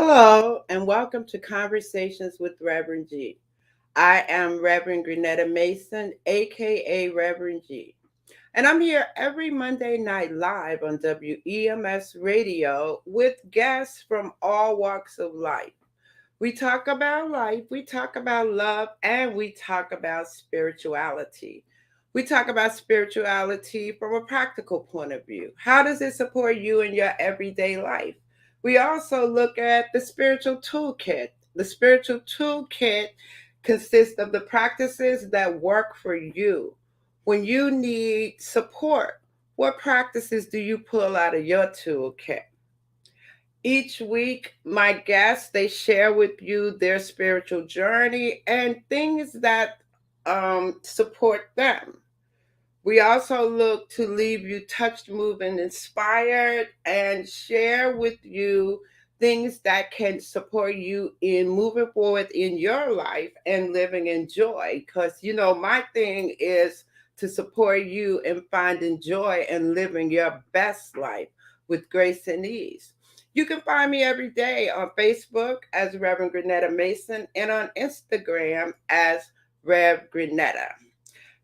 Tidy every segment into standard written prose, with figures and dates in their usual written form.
Hello, and welcome to Conversations with Reverend G. I am Reverend Grenetta Mason, aka Reverend G. And I'm here every Monday night live on WEMS Radio with guests from all walks of life. We talk about life, we talk about love, and we talk about spirituality. We talk about spirituality from a practical point of view. How does it support you in your everyday life? We also look at the spiritual toolkit. The spiritual toolkit consists of the practices that work for you. When you need support, what practices do you pull out of your toolkit? Each week, my guests they share with you their spiritual journey and things that support them. We also look to leave you touched, moved, and inspired, and share with you things that can support you in moving forward in your life and living in joy. Because my thing is to support you in finding joy and living your best life with grace and ease. You can find me every day on Facebook as Reverend Grenetta Mason and on Instagram as Rev Grenetta.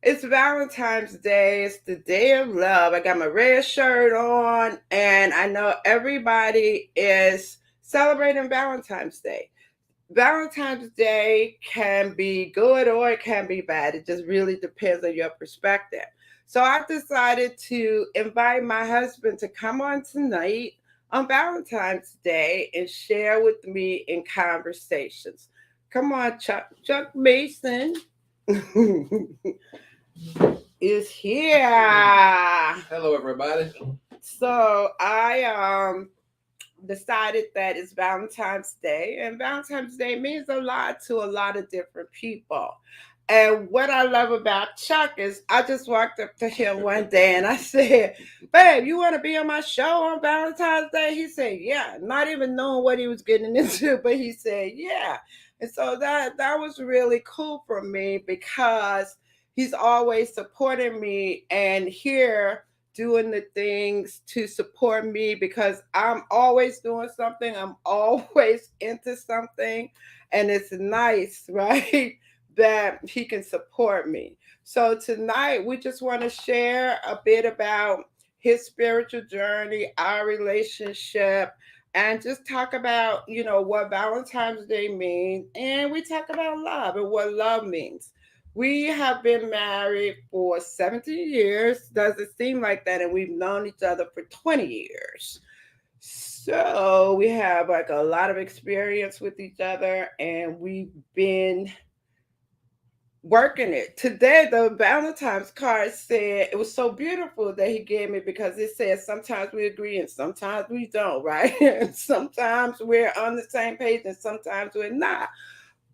It's Valentine's Day. It's the day of love. I got my red shirt on, and I know everybody is celebrating Valentine's Day. Valentine's Day can be good or it can be bad. It just really depends on your perspective. So I decided to invite my husband to come on tonight on Valentine's Day and share with me in conversations. Come on, Chuck Mason. Is here. Hello, everybody. So I decided that it's Valentine's Day, and Valentine's Day means a lot to a lot of different people. And what I love about Chuck is I just walked up to him one day and I said, "Babe, you want to be on my show on Valentine's Day?" He said, "Yeah," not even knowing what he was getting into, but he said, "Yeah." And so that was really cool for me because he's always supporting me and here doing the things to support me because I'm always doing something. I'm always into something. And it's nice, right? That he can support me. So tonight we just want to share a bit about his spiritual journey, our relationship, and just talk about, what Valentine's Day means. And we talk about love and what love means. We have been married for 17 years. Doesn't seem like that. And we've known each other for 20 years. So we have like a lot of experience with each other and we've been working it. Today, the Valentine's card said it was so beautiful that he gave me because it says sometimes we agree and sometimes we don't, right? And sometimes we're on the same page and sometimes we're not.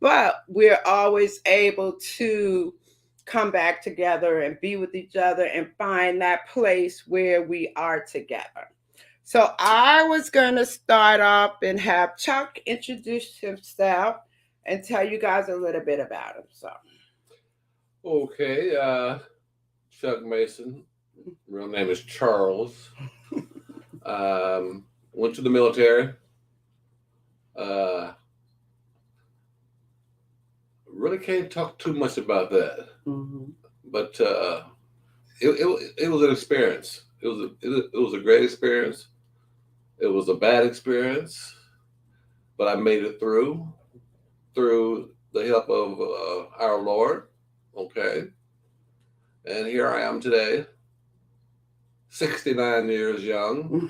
But we're always able to come back together and be with each other and find that place where we are together. So I was going to start off and have Chuck introduce himself and tell you guys a little bit about himself. Okay, Chuck Mason. Real name is Charles. Went to the military. Really can't talk too much about that, but it was an experience. It was a great experience. It was a bad experience, but I made it through the help of our Lord. Okay, and here I am today, 69 years young,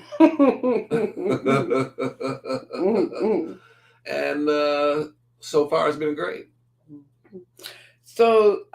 and so far it's been great. So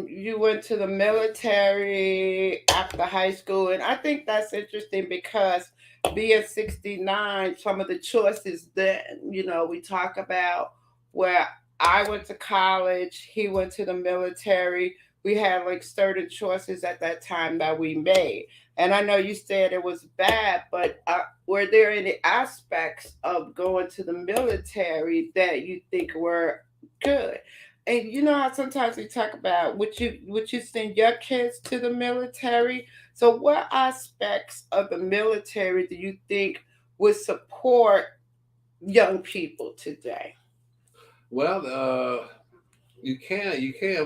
you went to the military after high school, and I think that's interesting because being 69, some of the choices that we talk about where I went to college, he went to the military. We had like certain choices at that time that we made, and I know you said it was bad, but were there any aspects of going to the military that you think were good? And you know how sometimes we talk about would you send your kids to the military? So what aspects of the military do you think would support young people today? Well, you can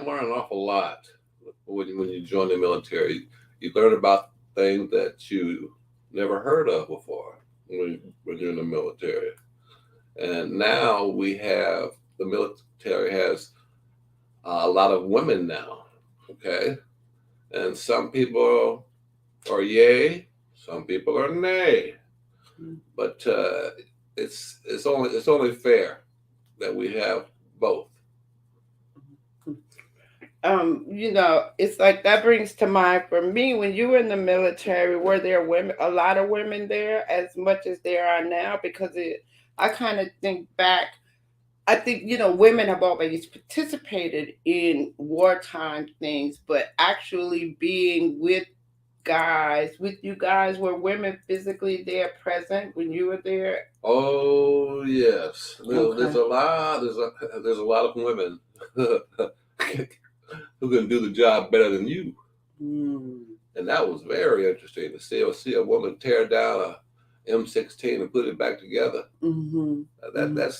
learn an awful lot when you join the military. You learn about things that you never heard of before when you're in the military. And now the military has a lot of women now. Okay, and some people are yay, some people are nay. But it's only fair that we have both. It's like that brings to mind for me when you were in the military, were there women, a lot of women there as much as there are now? Because I kind of think back, I think, women have always participated in wartime things, but actually being with you guys, were women physically there present when you were there? Oh yes, Okay. there's a lot of women who can do the job better than you, Mm. and that was very interesting to see a woman tear down a M16 and put it back together. Mm-hmm. That's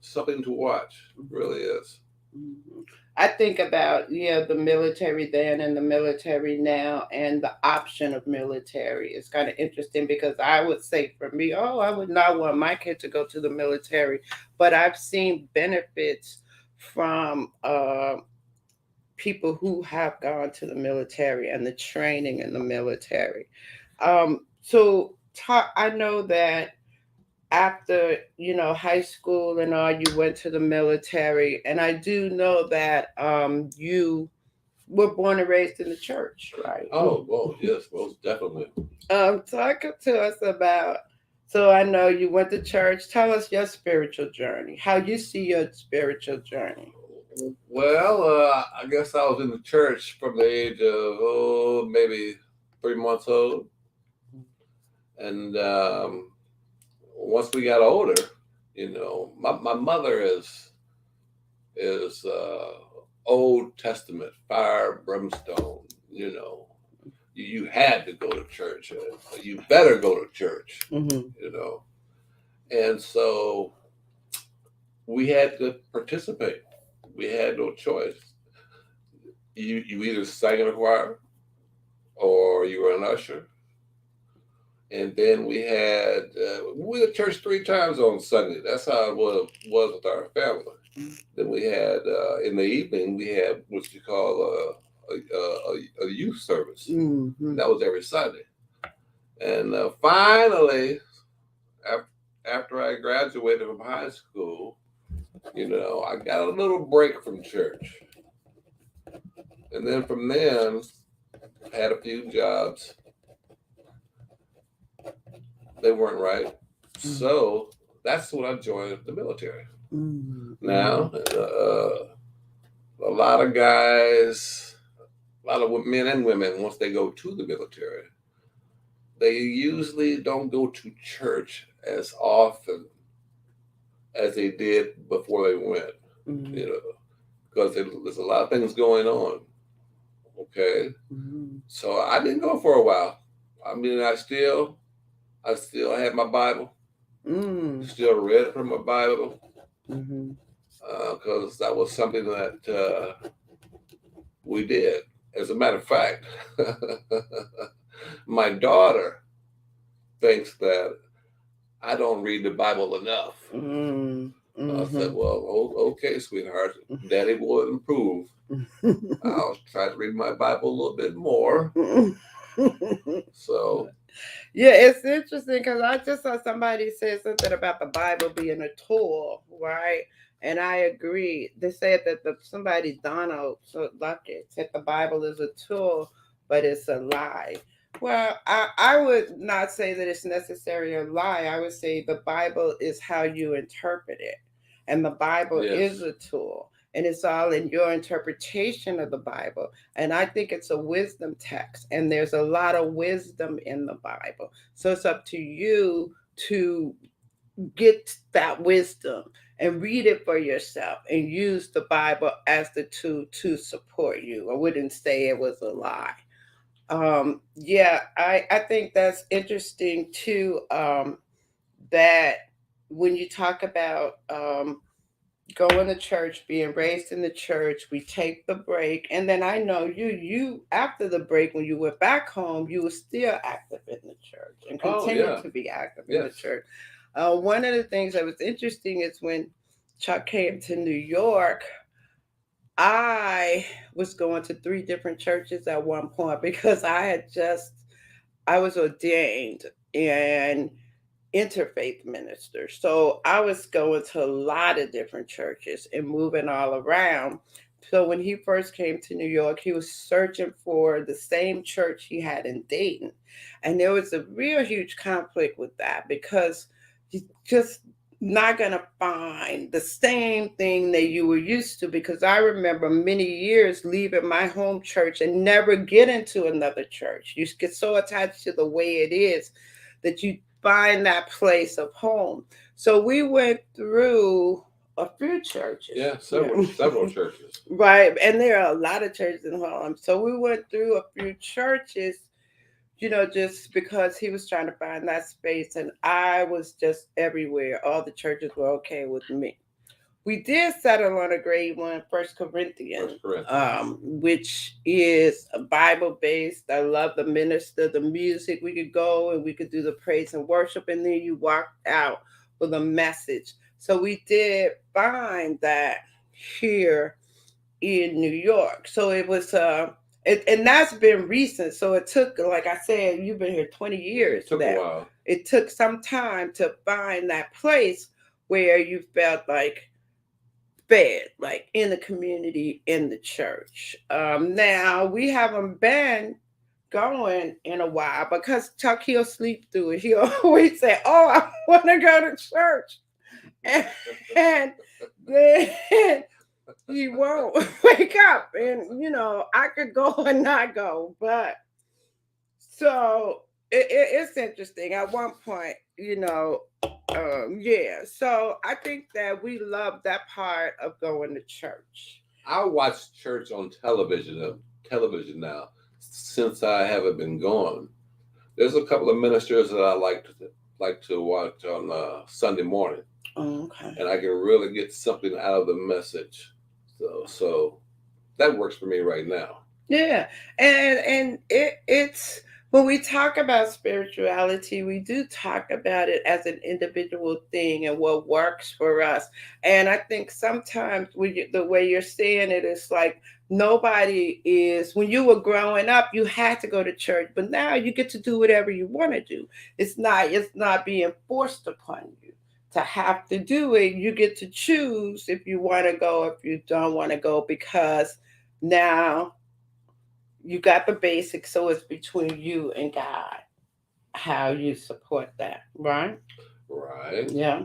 something to watch. It really is. Mhm. I think about, the military then and the military now, and the option of military is kind of interesting because I would say for me, oh, I would not want my kid to go to the military, but I've seen benefits from people who have gone to the military and the training in the military. I know that after high school and all, you went to the military, and I do know that you were born and raised in the church, right? Oh, well, yes, most definitely. Talk to us about, so I know you went to church. Tell us your spiritual journey, how you see your spiritual journey. Well, I guess I was in the church from the age of maybe 3 months old, and once we got older, my mother is Old Testament fire brimstone. You had to go to church. You better go to church. Mm-hmm. And so we had to participate. We had no choice. You either sang in a choir or you were an usher. And then we had church 3 times on Sunday. That's how it was with our family. Then we had in the evening we had what you call a youth service. Mm-hmm. That was every Sunday. And finally, after I graduated from high school, I got a little break from church. And then from then, I had a few jobs. They weren't right. So that's when I joined the military. Mm-hmm. Now, a lot of guys, a lot of men and women, once they go to the military, they usually don't go to church as often as they did before they went. Mm-hmm. Because there's a lot of things going on. Okay, Mm-hmm. so I didn't go for a while. I mean, I still had my Bible. Still read from my Bible. Because that was something that we did. As a matter of fact, my daughter thinks that I don't read the Bible enough. I said, well, okay, sweetheart, Daddy will improve. I'll try to read my Bible a little bit more. So, yeah, it's interesting because I just saw somebody say something about the Bible being a tool, right? And I agree. They said that somebody, Donald Luckett, said the Bible is a tool, but it's a lie. Well, I would not say that it's necessarily a lie. I would say the Bible is how you interpret it. And the Bible is a tool. And it's all in your interpretation of the Bible. And I think it's a wisdom text. And there's a lot of wisdom in the Bible. So it's up to you to get that wisdom and read it for yourself and use the Bible as the tool to support you. I wouldn't say it was a lie. Yeah, I think that's interesting too. That when you talk about going to church, being raised in the church, we take the break, and then I know you after the break, when you went back home, you were still active in the church and Oh continue yeah. to be active in the Yes. church. One of the things that was interesting is when Chuck came to New York, I was going to three different churches at one point because I was ordained and interfaith minister. So I was going to a lot of different churches and moving all around. So when he first came to New York, he was searching for the same church he had in Dayton. And there was a real huge conflict with that because you just not going to find the same thing that you were used to, because I remember many years leaving my home church and never getting to another church. You get so attached to the way it is that you find that place of home. So we went through a few churches. Yeah, several churches. Right. And there are a lot of churches in Harlem. So we went through a few churches, just because he was trying to find that space, and I was just everywhere. All the churches were okay with me. We did settle on a great one, First Corinthians, First Corinthians. which is a Bible based. I love the minister, the music. We could go and we could do the praise and worship, and then you walked out with a message. So we did find that here in New York. So it was and that's been recent. So it took, like I said, you've been here 20 years It took now. a while. It took some time to find that place where you felt like fed, like in the community, in the church. Now we haven't been going in a while because Chuck, he'll sleep through it. He'll always say, "Oh, I want to go to church," and then he won't wake up. And I could go and not go, but so it's interesting. At one point, yeah. So I think that we love that part of going to church. I watch church on television now since I haven't been going. There's a couple of ministers that I like to watch on Sunday morning, Okay. and I can really get something out of the message. So that works for me right now. Yeah, and it's when we talk about spirituality, we do talk about it as an individual thing and what works for us. And I think sometimes the way you're saying it is like nobody is. When you were growing up, you had to go to church, but now you get to do whatever you want to do. It's not being forced upon you to have to do it. You get to choose if you want to go, if you don't want to go, because now you got the basics, so it's between you and God how you support that, right? Right. Yeah.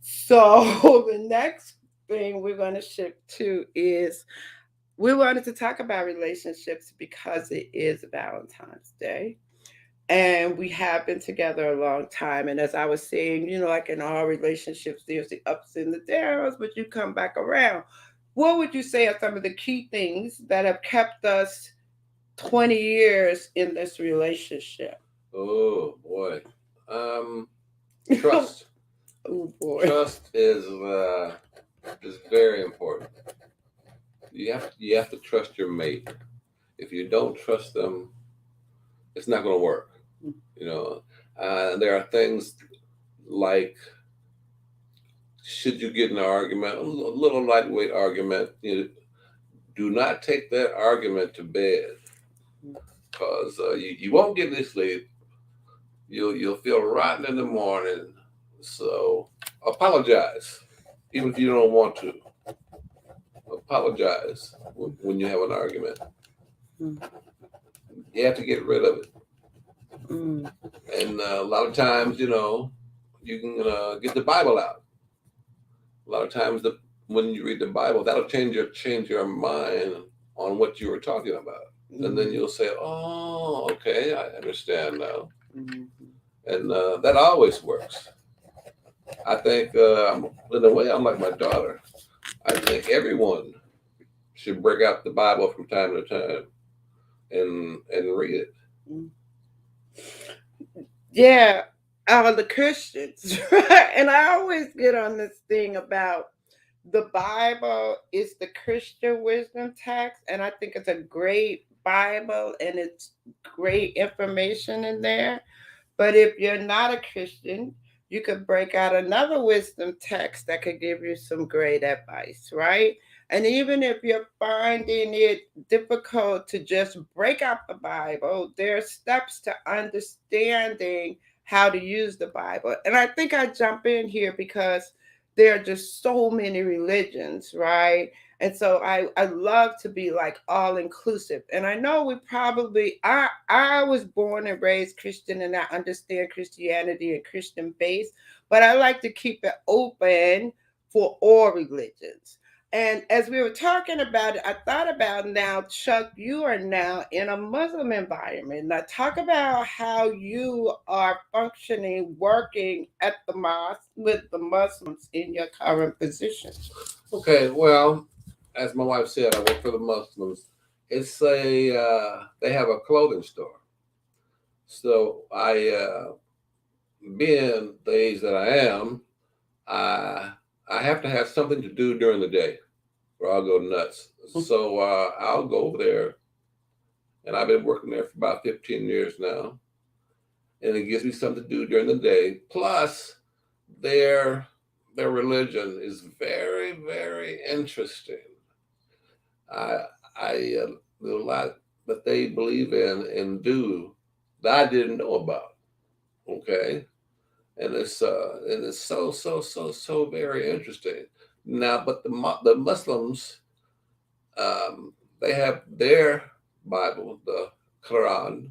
So the next thing we're going to shift to is we wanted to talk about relationships because it is Valentine's Day. And we have been together a long time. And as I was saying, like in all relationships, there's the ups and the downs, but you come back around. What would you say are some of the key things that have kept us 20 years in this relationship? Oh boy. Trust. Oh boy. Trust is very important. You have to trust your mate. If you don't trust them, it's not going to work. You know, there are things like, should you get in an argument, a little lightweight argument, do not take that argument to bed, because you won't get any sleep. You'll feel rotten in the morning. So apologize, even if you don't want to. Apologize when you have an argument. Mm. You have to get rid of it. Mm. And a lot of times, you can get the Bible out. A lot of times, when you read the Bible, that'll change your mind on what you were talking about, and then you'll say, "Oh, okay, I understand now." Mm. And that always works. I think, in a way, I'm like my daughter. I think everyone should break out the Bible from time to time and read it. Yeah, are the Christians. And I always get on this thing about the Bible is the Christian wisdom text, and I think it's a great Bible and it's great information in there. But if you're not a Christian, you could break out another wisdom text that could give you some great advice, right? And even if you're finding it difficult to just break out the Bible, there are steps to understanding how to use the Bible. And I think I jump in here because there are just so many religions, right? And so I love to be like all inclusive. And I know we probably I was born and raised Christian and I understand Christianity and Christian faith, but I like to keep it open for all religions. And as we were talking about it, I thought about now, Chuck, you are now in a Muslim environment. Now, talk about how you are functioning, working at the mosque with the Muslims in your current position. Okay, well, as my wife said, I work for the Muslims. It's a they have a clothing store. So being the age that I am, I have to have something to do during the day, or I'll go nuts. So I'll go over there, and I've been working there for about 15 years now, and it gives me something to do during the day. Plus, their their religion is very, very interesting. I there's a lot that they believe in and do that I didn't know about. Okay, and it's so very interesting. Now, but the Muslims, they have their Bible, the Quran,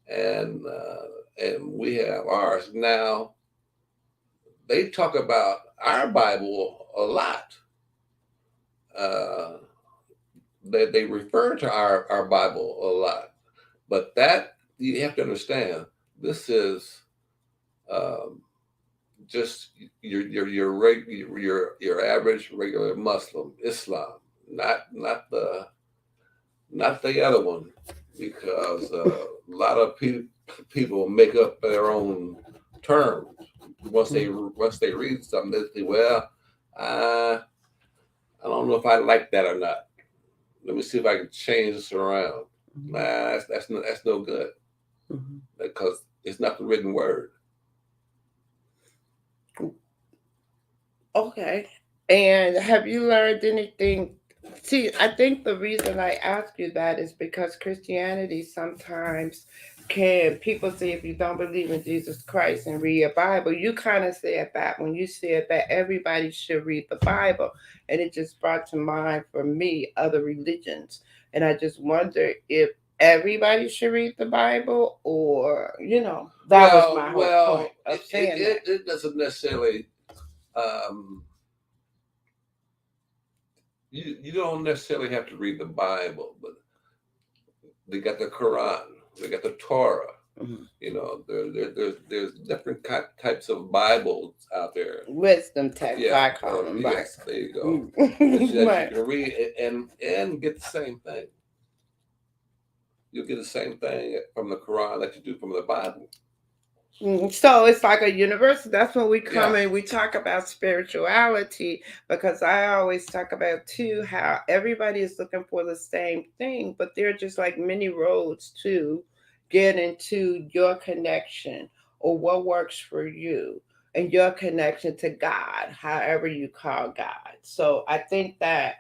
and we have ours. Now they talk about our Bible a lot. Uh, they refer to our Bible a lot, but that you have to understand. This is um, just your average regular Muslim Islam, not the other one, because a lot of people make up their own terms. Once they read something, they say, "Well, I I don't know if I like that or not. Let me see if I can change this around." Nah, that's no good Mhm. because it's not the written word. Okay. And have you learned anything? See, I think the reason I ask you that is because Christianity sometimes can, people say if you don't believe in Jesus Christ and read your Bible, you kind of said that when you said that everybody should read the Bible. And it just brought to mind for me other religions. And I just wonder if everybody should read the Bible or, that was my whole point of saying that. It doesn't necessarily. Um, you don't necessarily have to read the Bible, but they got the Quran, they got the Torah. Mhm. You know, there's different types of Bibles out there. Wisdom text, Yeah, I call them, right? yes, there you go. That you Right. can read and get the same thing. You'll get the same thing from the Quran that you do from the Bible. So it's like a university. That's when we Yeah. come in, we talk about spirituality because I always talk about too how everybody is looking for the same thing, but they're just like many roads to get into your connection or what works for you and your connection to God, however you call God. So I think that's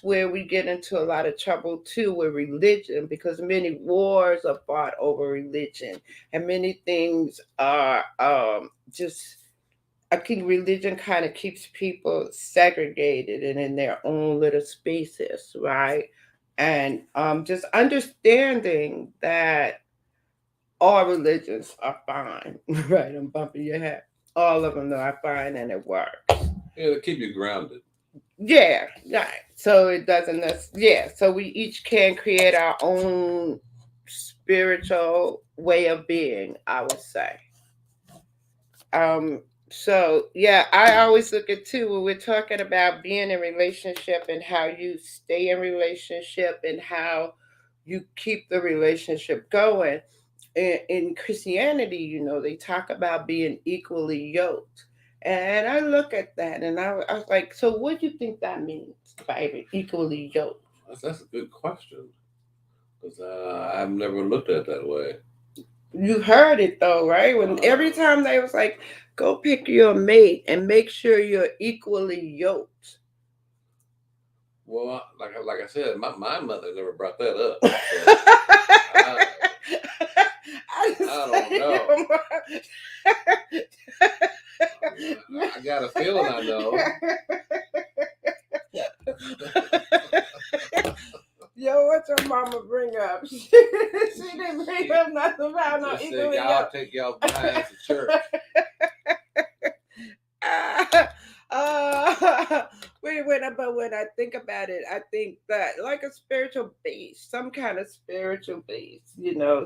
where we get into a lot of trouble too with religion because many wars are fought over religion and many things are just I think religion kind of keeps people segregated and in their own little spaces, right? And just understanding that all religions are fine, right? I'm bumping your head. All of them are fine and it works. Yeah, to keep you grounded. Yeah, right. So it doesn't. Yeah. So we each can create our own spiritual way of being. I would say. Um. So yeah, I always look at too when we're talking about being in relationship and how you stay in relationship and how you keep the relationship going. in Christianity, they talk about being equally yoked. And I look at that and I was like, so what do you think that means by equally yoked? That's a good question because I've never looked at it that way. You heard it though, right? When every Uh, time they was like, go pick your mate and make sure you're equally yoked. well, like I said, my mother never brought that up, so I I didn't I don't say know. I got a feeling I know. Yo, what your mama bring up? She didn't bring up nothing about no Just said equally y'all yoked. take y'all behinds to church. uh, but when I think about it, I think that like a spiritual base, some kind of spiritual base,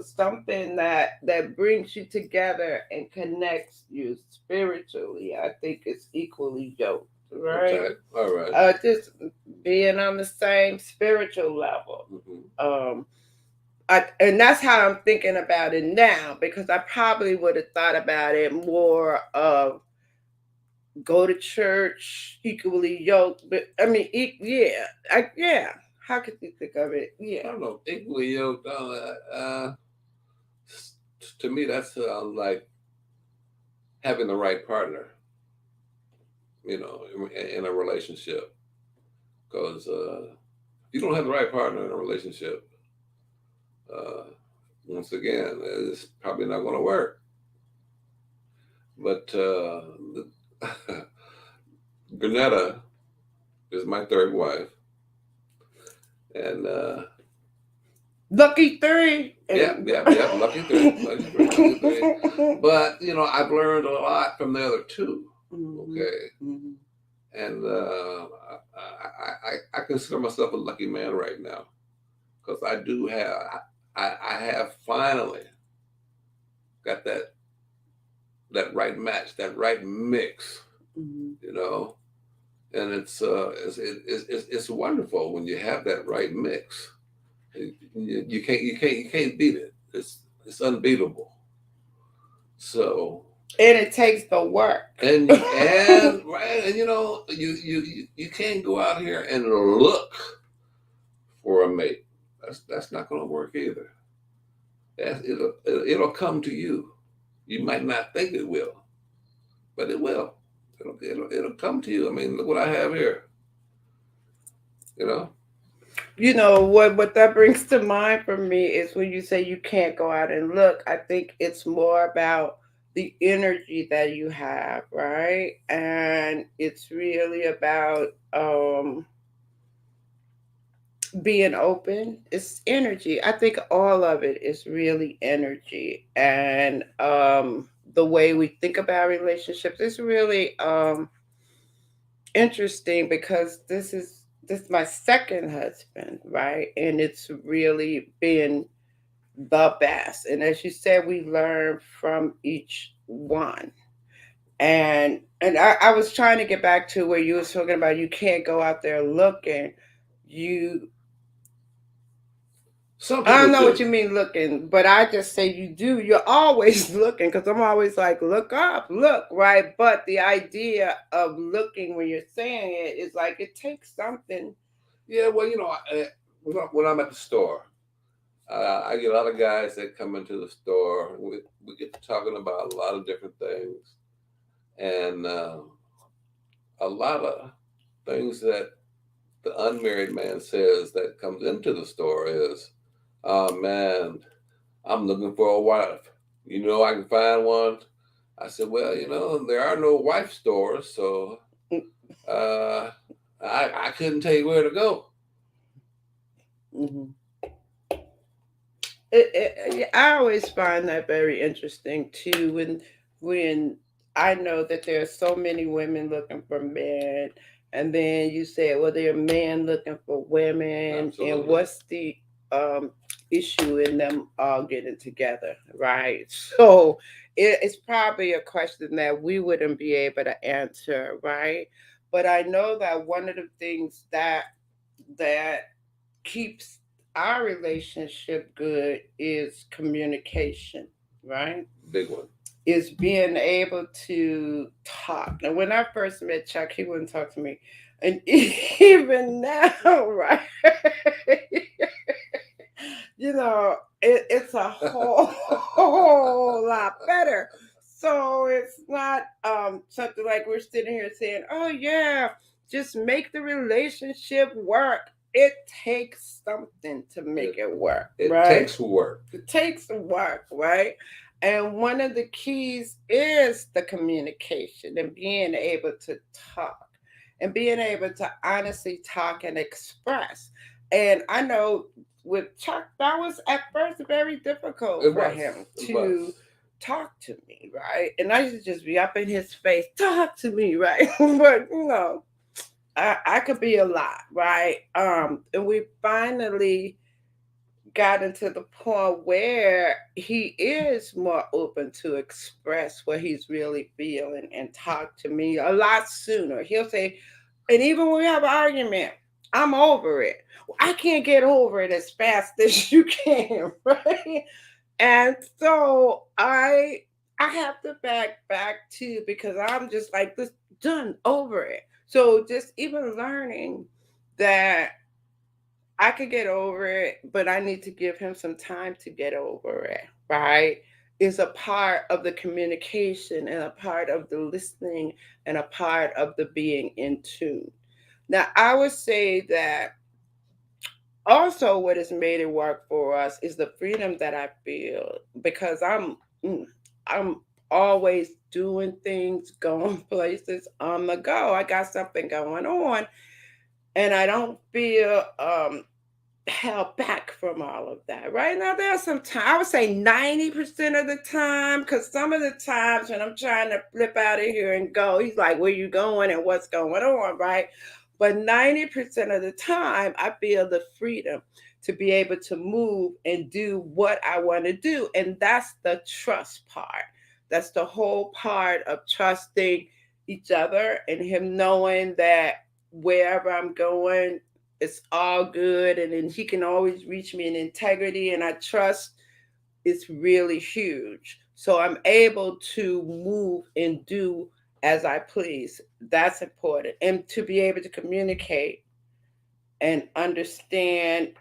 something that brings you together and connects you spiritually. I think it's equally yoked, right? Okay, all right. Just being on the same spiritual level. Mm-hmm. And that's how I'm thinking about it now because I probably would have thought about it more of go to church, equally yoked. But I mean, yeah, yeah. How could you think of it? I Yeah. don't know, equally yoked. To me, that's like having the right partner, in a relationship. Because if you don't have the right partner in a relationship, uh, once again, it's probably not going to work. But Granetta is my third wife, and Lucky three. yeah, lucky three, lucky three, lucky three. But I've learned a lot from the other two. Okay, Mhm. and I consider myself a lucky man right now because I do have I have finally got that right match, that right mix, Mhm. and it's wonderful when you have that right mix. You can't beat it. It's unbeatable. So And it takes the work. and right, and you can't go out here and look for a mate. That's not going to work either. It'll come to you. You might not think it will, but it will. It'll come to you. I mean, look what I have here. You know. What that brings to mind for me is when you say you can't go out and look. I think it's more about the energy that you have, right? And it's really about being open. It's energy. I think all of it is really energy, and the way we think about relationships is really interesting because this is my second husband, right? And it's really been the best. And as you said, we learn from each one. And I was trying to get back to where you was talking about you can't go out there looking. You Some I people don't know what do. you mean looking, but I just say you do. You're always looking because I'm always like, look up, look, right? But the idea of looking when you're saying it is like it takes something. Yeah, well, when I'm at the store, I get a lot of guys that come into the store. We get to talking about a lot of different things, and a lot of things that the unmarried man says that comes into the store is, "Oh man, I'm looking for a wife. I can find one." I said, "Well, there are no wife stores, so uh, I couldn't tell you where to go." Mhm. I always find that very interesting too. When I know that there are so many women looking for men, and then you say, well, there are men looking for women, and Absolutely. what's the um, issue in them all getting together, right? So it's probably a question that we wouldn't be able to answer, right? But I know that one of the things that keeps our relationship good is communication, right? Big one. Is being able to talk. And when I first met Chuck, he wouldn't talk to me. And even now, right? It's a whole lot better. So it's not something like we're sitting here saying, oh, yeah, just make the relationship work. It takes something to make it work, It right? takes work. It takes work, right? And one of the keys is the communication and being able to talk and being able to honestly talk and express. And I know with Chuck, that was at first very difficult It for was. him It to was. talk to me, right? And I used to just be up in his face, talk to me, right? But I could be a lot, right? And we finally gotten to the point where he is more open to express what he's really feeling and talk to me a lot sooner. He'll say, and even when we have an argument, I'm over it. I can't get over it as fast as you can, right? And so I have to back too because I'm just like this done over it. So just even learning that I could get over it, but I need to give him some time to get over it, right? Is a part of the communication and a part of the listening and a part of the being in tune. Now, I would say that also what has made it work for us is the freedom that I feel because I'm always doing things, going places on the go. I got something going on and I don't feel held back from all of that. Right now, there's some time, I would say 90% of the time, because some of the times when I'm trying to flip out of here and go, he's like, where you going and what's going on, right? But 90% of the time, I feel the freedom to be able to move and do what I want to do. And that's the trust part. That's the whole part of trusting each other and him knowing that wherever I'm going, it's all good. And then he can always reach me in integrity. And I trust it's really huge. So I'm able to move and do as I please. That's important. And to be able to communicate and understand,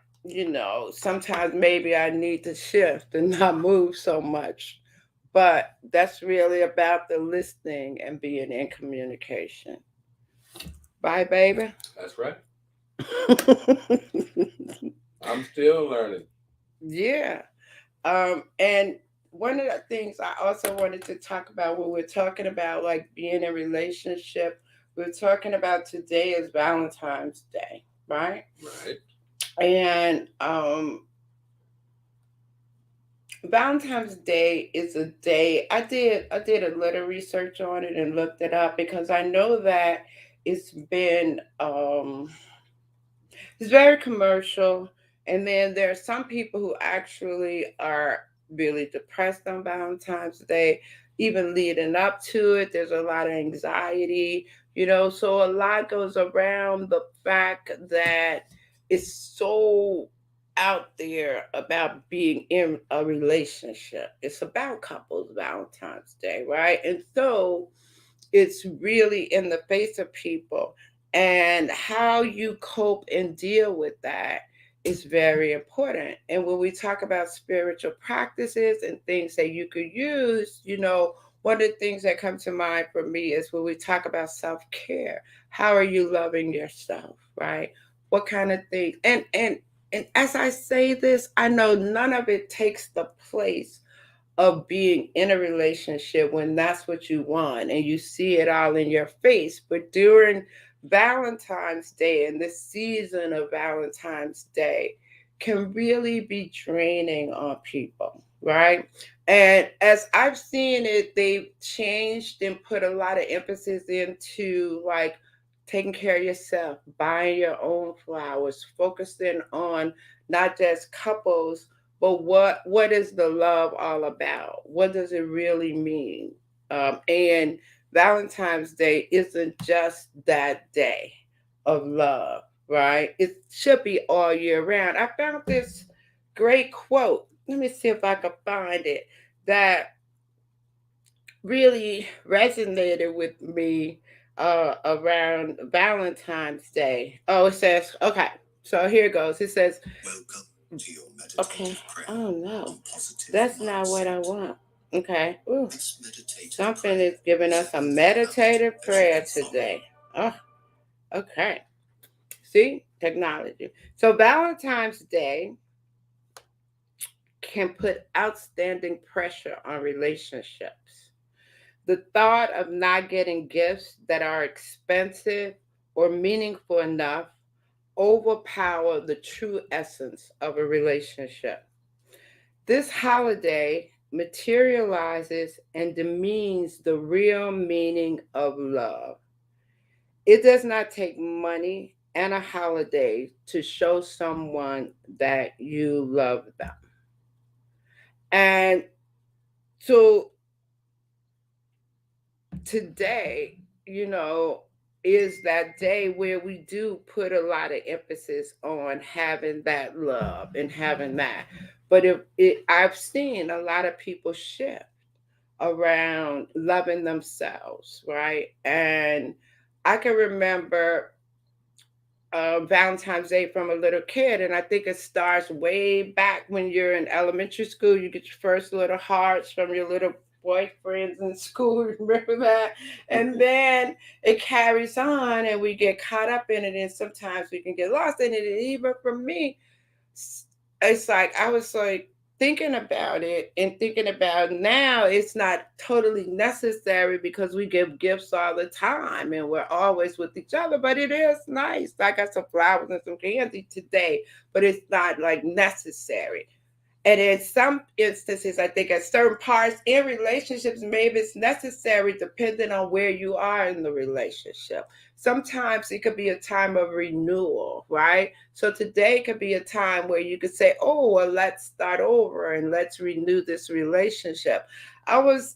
sometimes maybe I need to shift and not move so much. But that's really about the listening and being in communication. Bye, baby. That's right. I'm still learning. Yeah. And one of the things I also wanted to talk about when we're talking about like being in a relationship, we're talking about today is Valentine's Day, right? Right. And Valentine's Day is a day I did a little research on it and looked it up because I know that it's been it's very commercial. And then there are some people who actually are really depressed on Valentine's Day, even leading up to it. There's a lot of anxiety, so a lot goes around the fact that it's so out there about being in a relationship. It's about couples Valentine's Day, right? And so it's really in the face of people, and how you cope and deal with that is very important. And when we talk about spiritual practices and things that you could use, one of the things that come to mind for me is when we talk about self-care. How are you loving yourself, right? What kind of things? And as I say this, I know none of it takes the place of being in a relationship when that's what you want and you see it all in your face. But during Valentine's Day and this season of Valentine's Day can really be draining on people, right? And as I've seen it, they've changed and put a lot of emphasis into like taking care of yourself, buying your own flowers, focusing on not just couples, but what is the love all about? What does it really mean? And Valentine's Day isn't just that day of love. right? It should be all year round. I found this great quote. Let me see if I can find it that really resonated with me around Valentine's Day. Oh, it says, okay, so here it goes. It says, welcome to your meditative okay. Prayer. Oh, no. That's not what I want. Okay. Ooh. Something is giving us a meditative prayer today. Oh, okay. See? Technology. So, Valentine's Day can put outstanding pressure on relationships. The thought of not getting gifts that are expensive or meaningful enough overpower the true essence of a relationship. This holiday materializes and demeans the real meaning of love. It does not take money and a holiday to show someone that you love them. And so today, is that day where we do put a lot of emphasis on having that love and having that. But I've seen a lot of people shift around loving themselves, right? And I can remember Valentine's Day from a little kid, and I think it starts way back when you're in elementary school. You get your first little hearts from your little boyfriends in school. Remember that? And then it carries on, and we get caught up in it, and sometimes we can get lost in it. And even for me, it's like I was like thinking about it and thinking about now it's not totally necessary because we give gifts all the time and we're always with each other, but it is nice. I got some flowers and some candy today, but it's not like necessary. And in some instances, I think at certain parts in relationships, maybe it's necessary depending on where you are in the relationship. Sometimes it could be a time of renewal, right? So today could be a time where you could say, oh, well, let's start over and let's renew this relationship. I was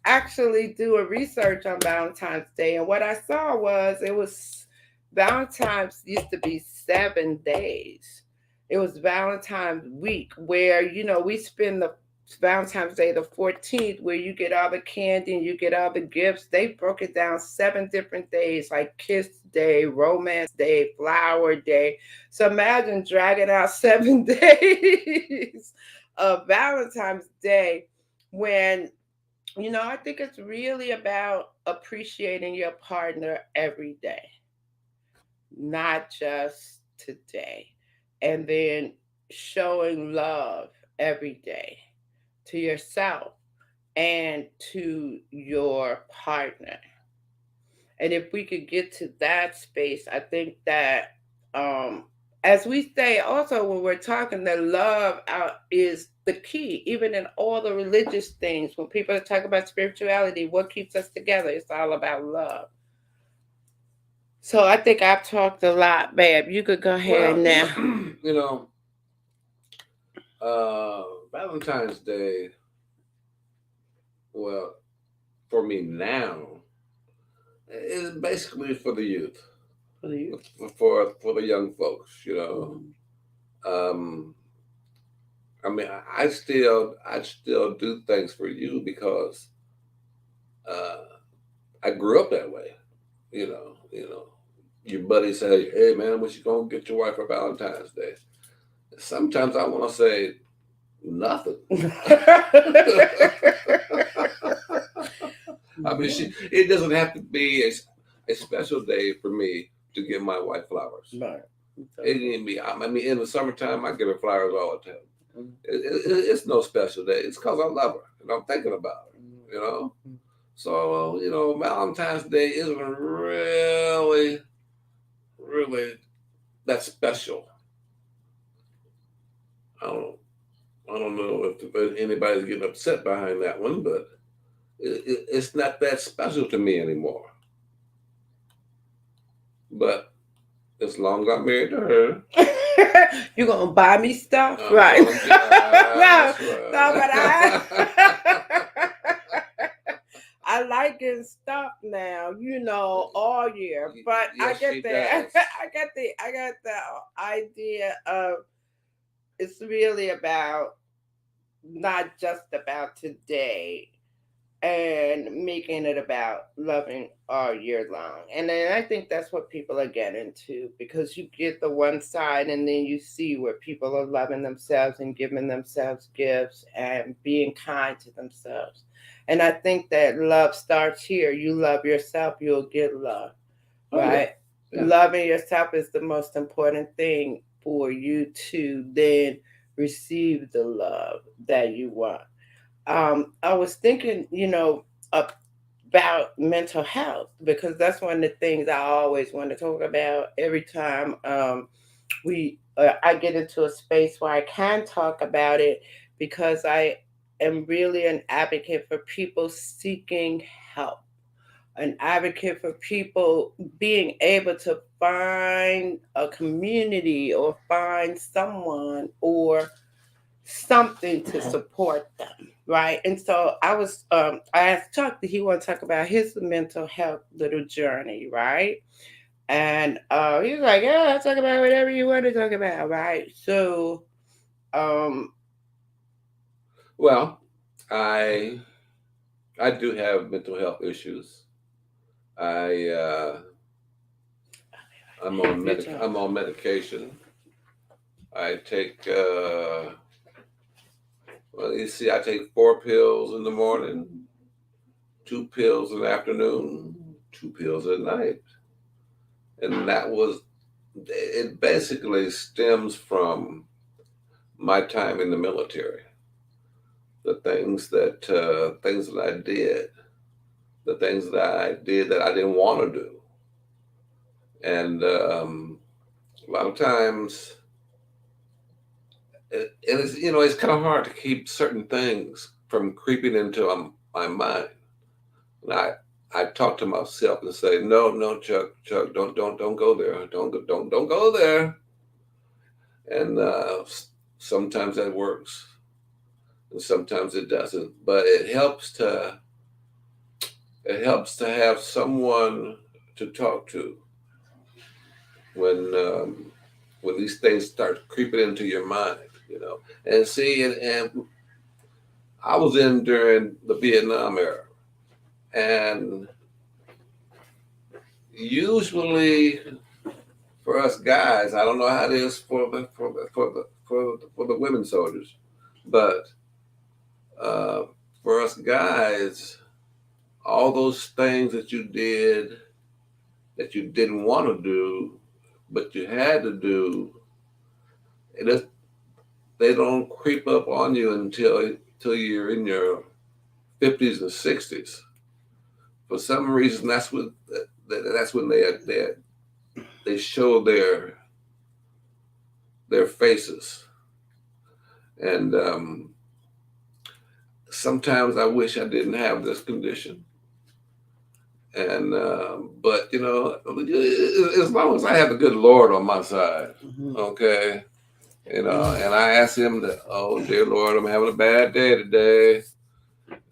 actually doing research on Valentine's Day, and what I saw was it was Valentine's used to be 7 days. It was Valentine's week where, we spend the Valentine's Day the 14th where you get all the candy and you get all the gifts. They broke it down 7 different days like Kiss Day, Romance Day, Flower Day. So imagine dragging out 7 days of Valentine's Day when, I think it's really about appreciating your partner every day, not just today. And then showing love every day to yourself and to your partner. And if we could get to that space, I think that, as we say also when we're talking, that love out is the key, even in all the religious things. When people talk about spirituality, what keeps us together? It's all about love. So I think I've talked a lot, babe. You could go ahead now. Valentine's Day, well, for me now, is basically for the youth, For the youth. for the young folks. Um, I mean, I still do things for you because I grew up that way. Your buddy say, "Hey man, what you gonna get your wife for Valentine's Day?" Sometimes I want to say nothing. I mean, it doesn't have to be a special day for me to give my wife flowers. Right. It can be. I mean, in the summertime, I give her flowers all the time. It's no special day. It's because I love her and I'm thinking about her. So Valentine's Day isn't really that special. I don't know if anybody's getting upset behind that one, but it's not that special to me anymore. But as long as I'm married to her, you're gonna buy me stuff, right? No, but I like getting stuff now, all year. But I Yes, she get that. does. I got the idea of it's really about not just about today and making it about loving all year long. And then I think that's what people are getting to, because you get the one side and then you see where people are loving themselves and giving themselves gifts and being kind to themselves. And I think that love starts here. You love yourself, you'll get love, Oh yeah, right? yeah. Loving yourself is the most important thing for you to then receive the love that you want. I was thinking, about mental health, because that's one of the things I always want to talk about every time I get into a space where I can talk about it, because I am really an advocate for people seeking help, an advocate for people being able to find a community or find someone or something to support them, right? And so I asked Chuck, did he want to talk about his mental health little journey, right? And he was like, yeah, I'll talk about whatever you want to talk about, right? So um Well, I I do have mental health issues. I I'm on medication. I take well, you see, I take 4 pills in the morning, 2 pills in the afternoon, 2 pills at night, and it basically stems from my time in the military. The things that I did, the things that I did that I didn't want to do, and a lot of times, and it's it's kind of hard to keep certain things from creeping into my mind. And I talk to myself and say, no, no, Chuck, don't go there, don't go there. And sometimes that works, and sometimes it doesn't. But it helps to have someone to talk to when um, when these things start creeping into your mind, And see, and I was in during the Vietnam era, and usually for us guys, I don't know how it is for the women soldiers, but uh, for us guys, all those things that you did that you didn't want to do, but you had to do, it is, they don't creep up on you until you're in your 50s and 60s. For some reason, that's when they show their faces, and sometimes I wish I didn't have this condition. And but as long as I have the good Lord on my side, okay, and I ask Him that, oh dear Lord, I'm having a bad day today.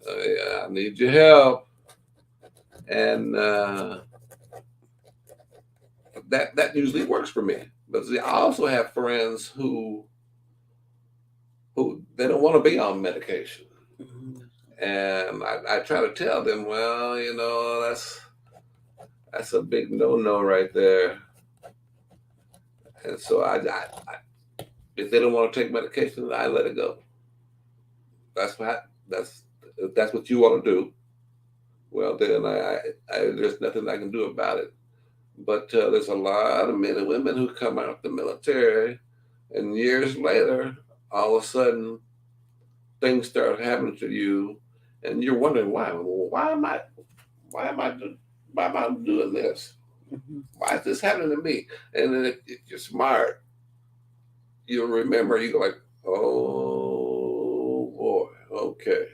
I need your help, and that usually works for me. But see, I also have friends who they don't want to be on medication, and I try to tell them, well, that's a big no right there. And so if they don't want to take medication, I let it go. That's if that's what you want to do. Well, then there's nothing I can do about it. But there's a lot of men and women who come out of the military, and years later, all of a sudden, things start happening to you, and you're wondering why. Well, why am I, why am I doing this? Why is this happening to me? And then if you're smart, you'll remember. You go like, oh boy, okay.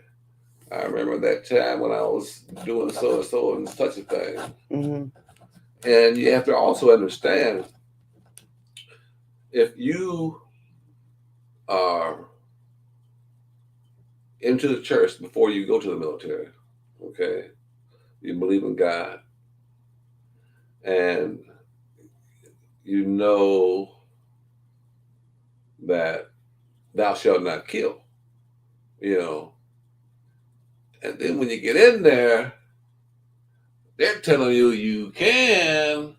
I remember that time when I was doing so and so and such a thing. And you have to also understand, if you are into the church before you go to the military, okay, you believe in God, and you know that thou shalt not kill, you know. And then when you get in there, they're telling you you can,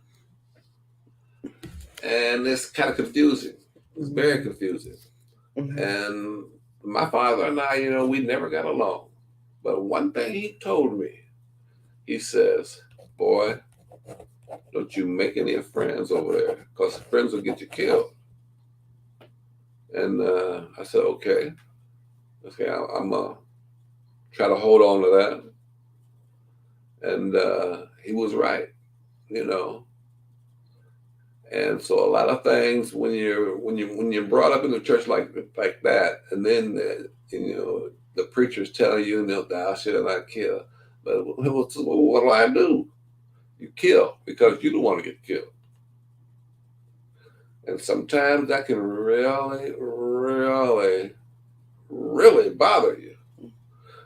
and it's kind of confusing. It's very confusing. Mm-hmm. And my father and I, we never got along. But one thing he told me, he says, boy, don't you make any friends over there, because friends will get you killed. And I said, okay, I'm going to try to hold on to that. And he was right, you know. And so a lot of things when you're brought up in the church like that, and then the preacher's telling you, thou shalt not kill. But what do I do? You kill because you don't want to get killed. And sometimes that can really, really, really bother you.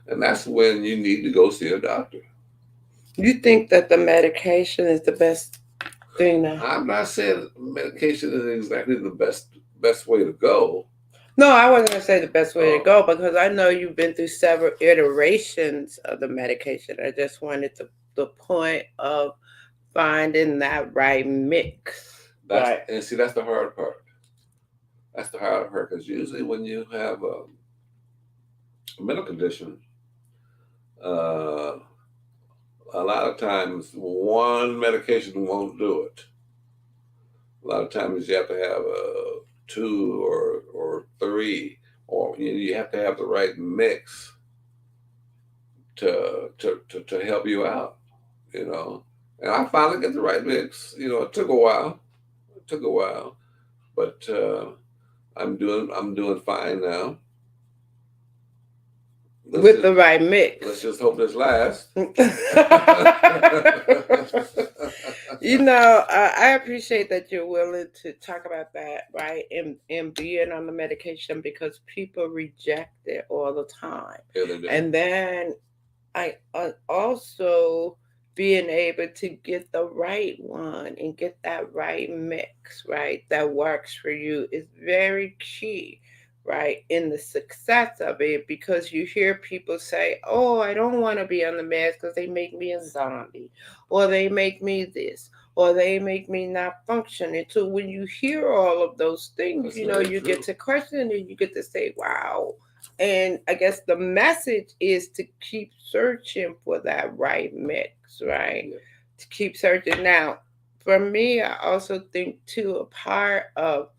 And that's when you need to go see a doctor. You think that the medication is the best thing now? I'm not saying medication is exactly the best way to go. No, I wasn't going to say the best way to go, because I know you've been through several iterations of the medication. I just wanted the point of finding that right mix. Right. And see, that's the hard part. That's the hard part, because usually when you have a mental condition, a lot of times one medication won't do it. A lot of times you have to have two or three, or you have to have the right mix to help you out, And I finally get the right mix. It took a while. But I'm doing fine now. With the right mix. Let's just hope this lasts. I appreciate that you're willing to talk about that, right? And being on the medication, because people reject it all the time. Yeah, they do. And then I also being able to get the right one and get that right mix, right, that works for you is very key, right, in the success of it. Because you hear people say, oh, I don't want to be on the meds because they make me a zombie, or they make me this, or they make me not function. And so when you hear all of those things, you get to question and you get to say, wow. And I guess the message is to keep searching for that right mix, right? Yeah. To keep searching. Now, for me, I also think too, a part of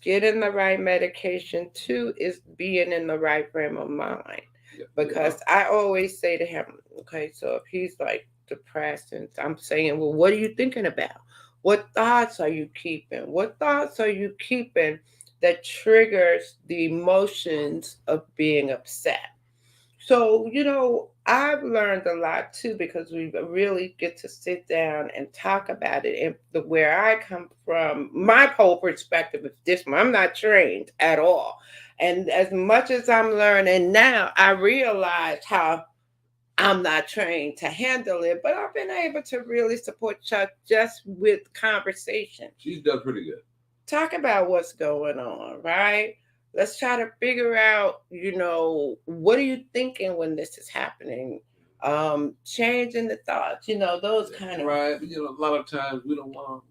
getting the right medication too is being in the right frame of mind. Yeah. Because I always say to him, okay, so if he's like depressed, and I'm saying, well, what are you thinking about? What thoughts are you keeping? What thoughts are you keeping that triggers the emotions of being upset? So, I've learned a lot too, because we really get to sit down and talk about it. And where I come from, my whole perspective is this one. I'm not trained at all. And as much as I'm learning now, I realize how I'm not trained to handle it, but I've been able to really support Chuck just with conversation. She's done pretty good. Talk about what's going on, right? Let's try to figure out, what are you thinking when this is happening? Changing the thoughts, those kind of. Right. A lot of times we don't want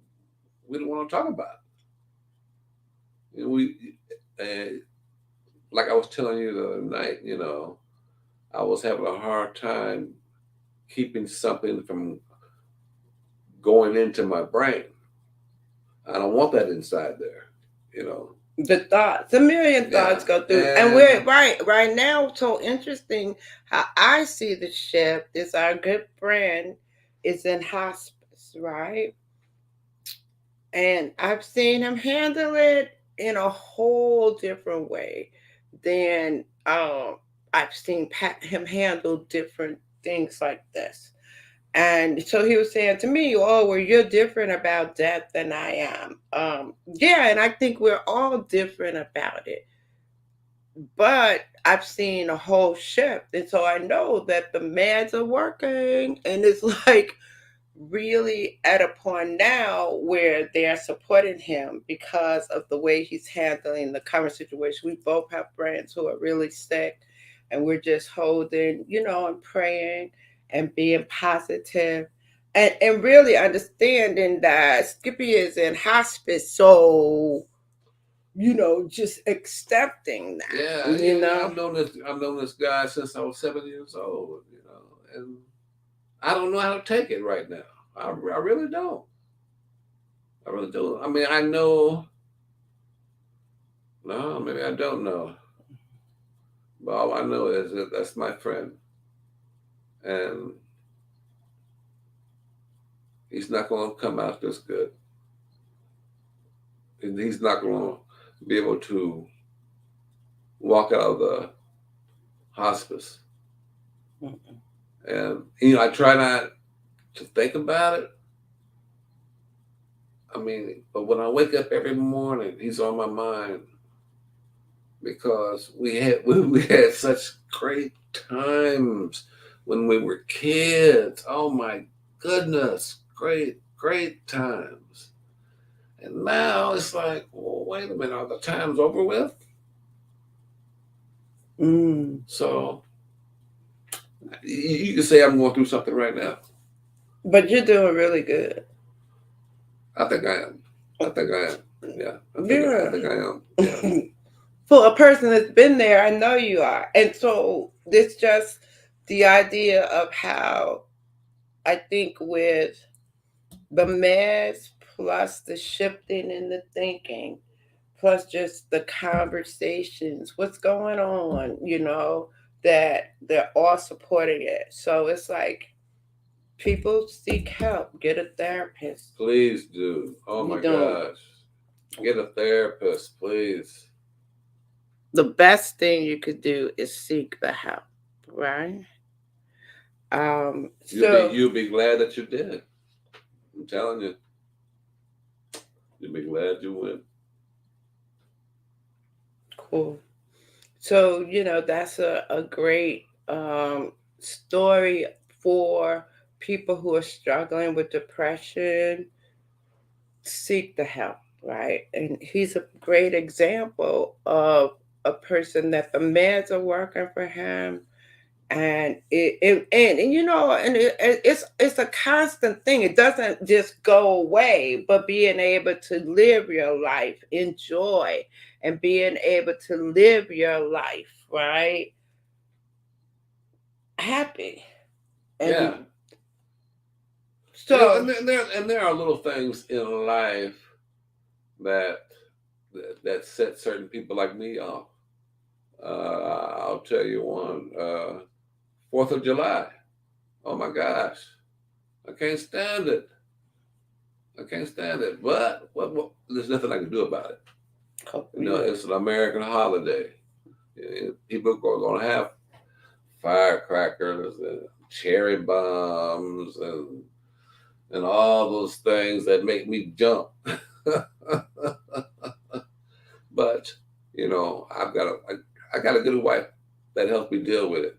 to talk about it. Like I was telling you the other night, I was having a hard time keeping something from going into my brain. I don't want that inside there, The thoughts, a million thoughts go through. And we're right now, so interesting how I see the shift is our good friend is in hospice, right? And I've seen him handle it in a whole different way than I've seen him handle different things like this. And so he was saying to me, oh, well, you're different about death than I am. Yeah, and I think we're all different about it. But I've seen a whole shift. And so I know that the meds are working. And it's like really at a point now where they're supporting him because of the way he's handling the current situation. We both have friends who are really sick, and we're just holding, and praying and being positive and really understanding that Skippy is in hospice. So, just accepting Yeah, that, you know. I've known this guy since I was 7 years old. And I don't know how to take it right now. I really don't. I really don't. I mean, I know. No, maybe I don't know. But all I know is that that's my friend, and he's not going to come out this good. And he's not going to be able to walk out of the hospice. Mm-mm. And I try not to think about it. I mean, but when I wake up every morning, he's on my mind because we had such great times when we were kids. Oh my goodness, great times. And now it's like, well, wait a minute, are the times over with? So you can say I'm going through something right now. But you're doing really good. I think I am. I think I am. Yeah, Yeah. I think I am. Yeah. For a person that's been there, I know you are. And so it's just the idea of how I think with the meds plus the shifting in the thinking, plus just the conversations, what's going on, that they're all supporting it. So it's like people seek help, get a therapist. Please do. Oh You my don't. gosh. Get a therapist, please. The best thing you could do is seek the help, right? So You'll be glad that you did. I'm telling you, you'll be glad you went. cool. So, that's a great story for people who are struggling with depression. Seek the help, right? And he's a great example of a person that the meds are working for him. And it's a constant thing. It doesn't just go away, but being able to live your life, enjoy, and being able to live your life, right, happy. And Yeah. so, And there are little things in life that that set certain people like me off. I'll tell you one. 4th of July. Oh my gosh, I can't stand it. I can't stand it. But there's nothing I can do about it. yeah. It's an American holiday. People are going to have firecrackers and cherry bombs and all those things that make me jump. But I got a good wife that helps me deal with it.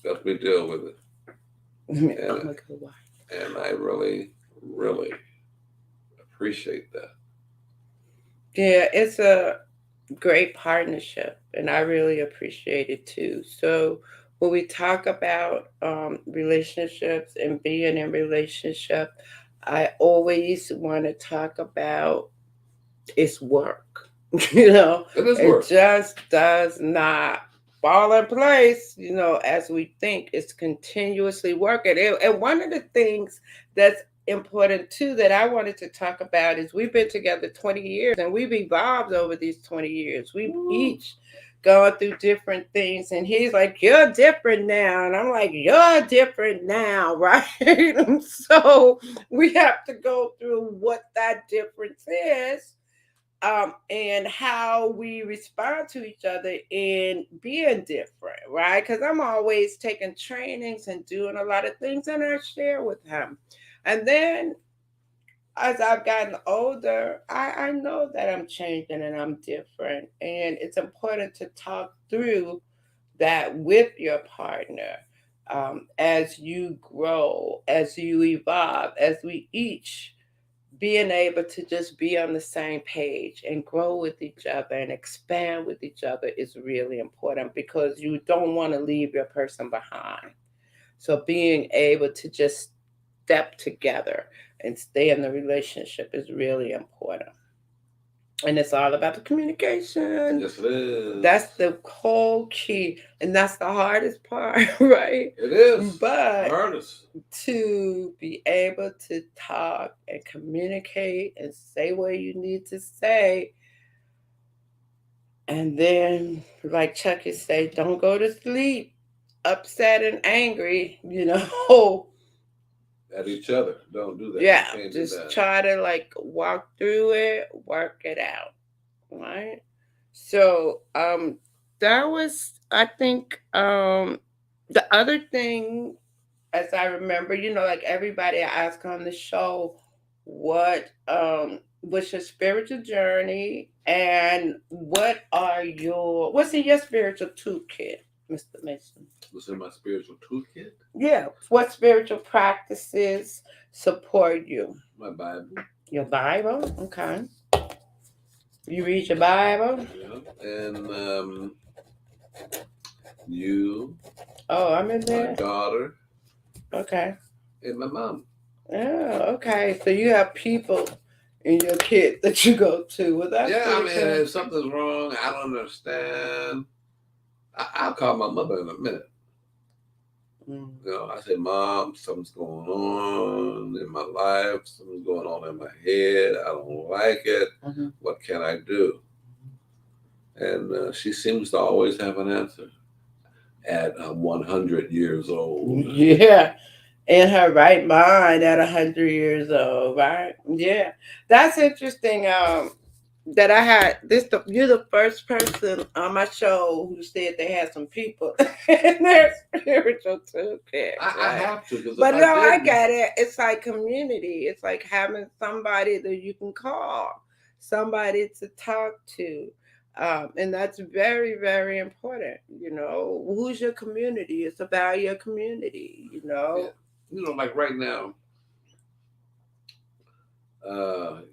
Helps me deal with it, and Oh my God. I really appreciate that. Yeah, it's a great partnership, and I really appreciate it too. So, when we talk about relationships and being in relationship, I always want to talk about its work. you know, It is it work. just does not fall in place, as we think. It's continuously working. And one of the things that's important too that I wanted to talk about is we've been together 20 years and we've evolved over these 20 years. We've each gone through different things, and he's like, "You're different now," and I'm like, "You're different now," right? And so we have to go through what that difference is, and how we respond to each other in being different, right? Because I'm always taking trainings and doing a lot of things, and I share with him. And then as I've gotten older, I know that I'm changing and I'm different. And it's important to talk through that with your partner, as you grow, as you evolve, as we each being able to just be on the same page and grow with each other and expand with each other is really important because you don't want to leave your person behind. So being able to just step together and stay in the relationship is really important. And it's all about the communication. Yes, it is. That's the whole key. And that's the hardest part, right? It is. But The hardest. to be able to talk and communicate and say what you need to say. And then, like Chucky say, don't go to sleep upset and angry, At each other. Don't do that. Yeah, You can't do just that. try to like walk through it, work it out, right? So, that was, I think, the other thing, as I remember, like everybody I ask on the show, what what's your spiritual journey and what's in your spiritual toolkit, Mr. Mason? What's in my spiritual toolkit? Yeah, what spiritual practices support you? My Bible. Your Bible, okay. You read your Bible? Yeah. And you. Oh, I'm in there. My daughter. Okay. And my mom. Oh, okay. So you have people in your kit that you go to. Well, that's I mean, good. if something's wrong, I don't understand. I'll call my mother in a minute. I say, Mom, something's going on in my life. Something's going on in my head. I don't like it. Mm-hmm. What can I do? And she seems to always have an answer at 100 years old. Yeah. In her right mind at 100 years old, right? Yeah. That's interesting. That I had you're the first person on my show who said they had some people in their spiritual toolkit. I have to, but no, I get it. It's like community. It's like having somebody that you can call, somebody to talk to. And that's very, very important. Who's your community? It's about your community, Yeah. Like right now,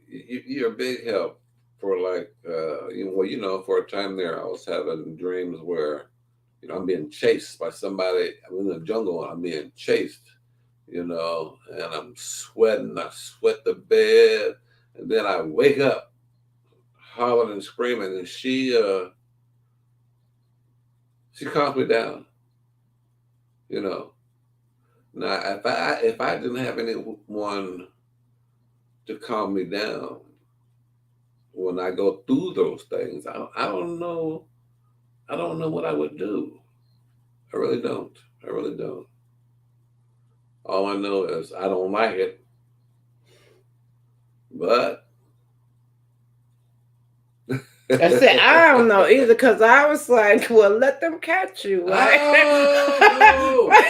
you're a big help for for a time there, I was having dreams where, I'm being chased by somebody. I'm in the jungle and I'm being chased, and I'm sweating. I sweat the bed, and then I wake up hollering and screaming, and she calms me down. Now if I didn't have anyone to calm me down when I go through those things, I don't know. I don't know what I would do. I really don't. I really don't. All I know is I don't like it, but I said, I don't know either because I was like, well, let them catch you, right? Oh, no.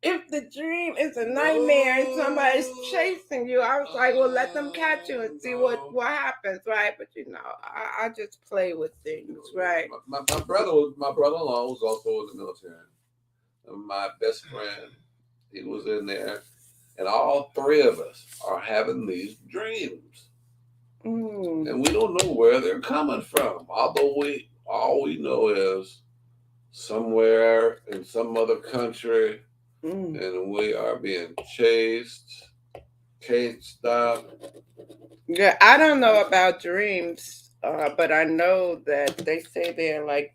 If the dream is a nightmare and somebody's chasing you, I was like, well, let them catch you and see what happens, right? But I just play with things, right? My brother-in-law was also in the military. My best friend, he was in there, and all three of us are having these dreams. And we don't know where they're coming from. Although all we know is somewhere in some other country, and we are being chased, can't stop. Yeah, I don't know about dreams, but I know that they say they're like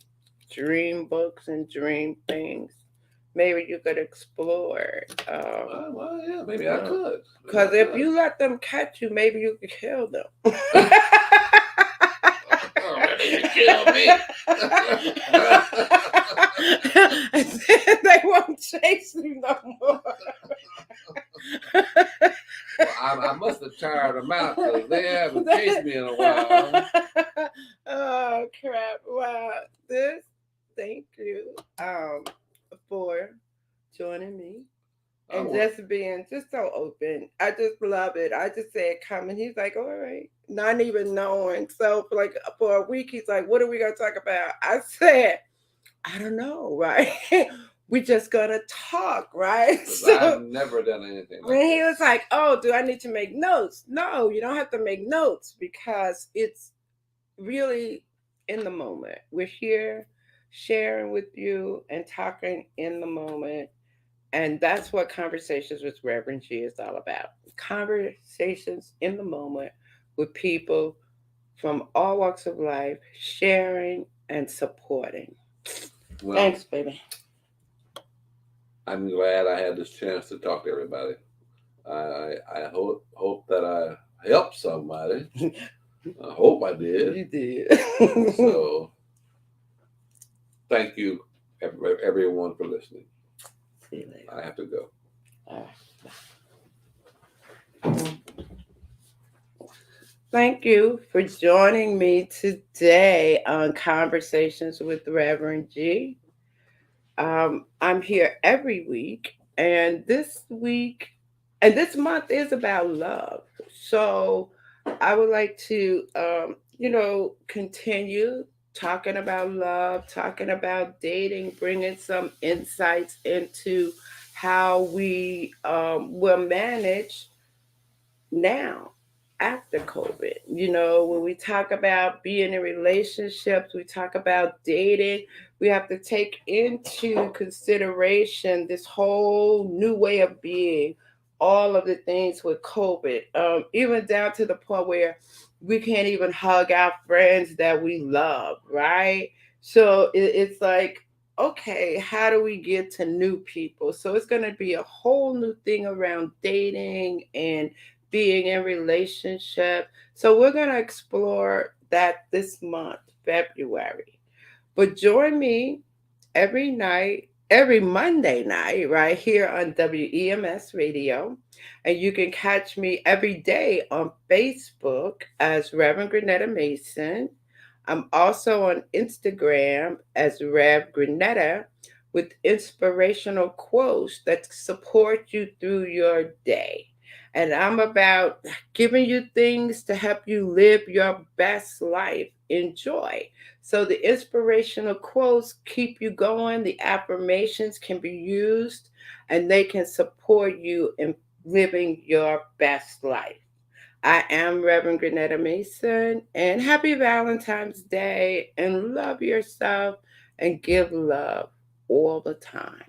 dream books and dream things. Maybe you could explore. Well, yeah, maybe I could. Because if you let them catch you, maybe you could kill them. Maybe you kill me. They won't chase you no more. Well, I must have tired them out because they haven't chased me in a while. Oh crap! Wow, thank you for joining me I and want. just being just so open. I just love it. I just said come, and he's like, all right, not even knowing. So for like for a week, he's like, what are we gonna talk about? I said, I don't know, right? We just gonna talk, right? Because I've So never done anything and like he was this. like, oh, do I need to make notes? No, you don't have to make notes because it's really in the moment. We're here sharing with you and talking in the moment. And that's what Conversations with Reverend G is all about. Conversations in the moment with people from all walks of life, sharing and supporting. Well, Thanks, baby. I'm glad I had this chance to talk to everybody. I hope that I helped somebody. I hope I did. You did. So thank you, everyone, for listening. See you later. I have to go. All right. Thank you for joining me today on Conversations with Reverend G. I'm here every week, and this month is about love. So I would like to, continue talking about love, talking about dating, bringing some insights into how we will manage now after COVID. When we talk about being in relationships, we talk about dating, we have to take into consideration this whole new way of being, all of the things with COVID, even down to the point where we can't even hug our friends that we love, right? So it's like, okay, how do we get to new people? So it's going to be a whole new thing around dating and being in relationship. So we're going to explore that this month, February. But join me every night, every Monday night, right here on WEMS Radio. And you can catch me every day on Facebook as Reverend Grenetta Mason. I'm also on Instagram as Rev Grenetta with inspirational quotes that support you through your day. And I'm about giving you things to help you live your best life. Enjoy. So the inspirational quotes keep you going, the affirmations can be used, and they can support you in living your best life. I am Reverend Grenetta Mason, and happy Valentine's Day, and love yourself and give love all the time.